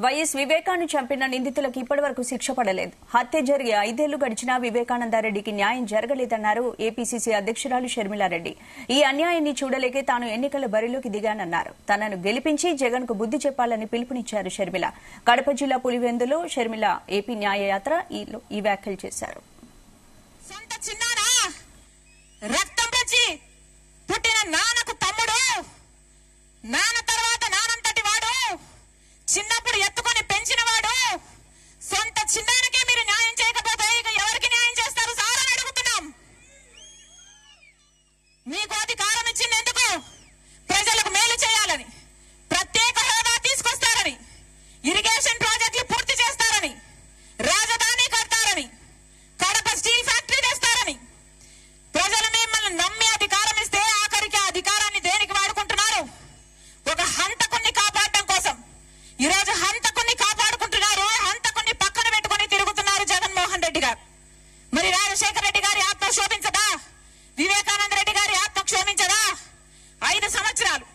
YS వివేకాన్ని చంపిన నిందితులకు ఇప్పటివరకు శిక్ష పడలేదు. హత్య జరిగి 5 ఏళ్లు గడిచినా వివేకానందరెడ్డికి న్యాయం జరగలేదన్నారు ఏపీసీసీ అధ్యక్షురాలు షర్మిలారెడ్డి. ఈ అన్యాయాన్ని చూడలేకే తాను ఎన్నికల బరిలోకి దిగానన్నారు. తనను గెలిపించి జగన్ కు బుద్ది చెప్పాలని పిలుపునిచ్చారు షర్మిల. కడప జిల్లా పులివెందులో షర్మిల ఏపీ న్యాయయాత్ర ఈ వ్యాఖ్యలు చేశారు. చిన్నప్పుడు ఎత్తుకొని పెంచినవాడు సొంత చిన్నానికే మీరు న్యాయం చేయకపోతే ఇక ఎవరికి న్యాయం చేస్తారు సార్ అని అడుగుతున్నాం. మీకు అధికారం ఇచ్చింది ఎందుకు? ప్రజలకు మేలు చేయాలని, ప్రత్యేక హోదా తీసుకొస్తారని, ఇరిగేషన్ ప్రాజెక్టులు పూర్తి చేస్తారని, రాజధాని కడతారని, కడప స్టీల్ ఫ్యాక్టరీ తెస్తారని ప్రజలు మిమ్మల్ని నమ్మి అధికారం ఇస్తే ఆఖరికి ఆ అధికారాన్ని దేనికి వాడుకుంటున్నారు? ఒక హంతకుణ్ణి కాపాడటం కోసం. ఈ రోజు హంతకుణ్ణి కాపాడుకుంటున్నారు, హంతకుణ్ణి పక్కన పెట్టుకుని తిరుగుతున్నారు జగన్మోహన్ రెడ్డి గారు. మరి రాజశేఖర రెడ్డి గారి ఆత్మ క్షోభించదా? వివేకానంద రెడ్డి గారి ఆత్మ క్షోభించదా? 5 సంవత్సరాలు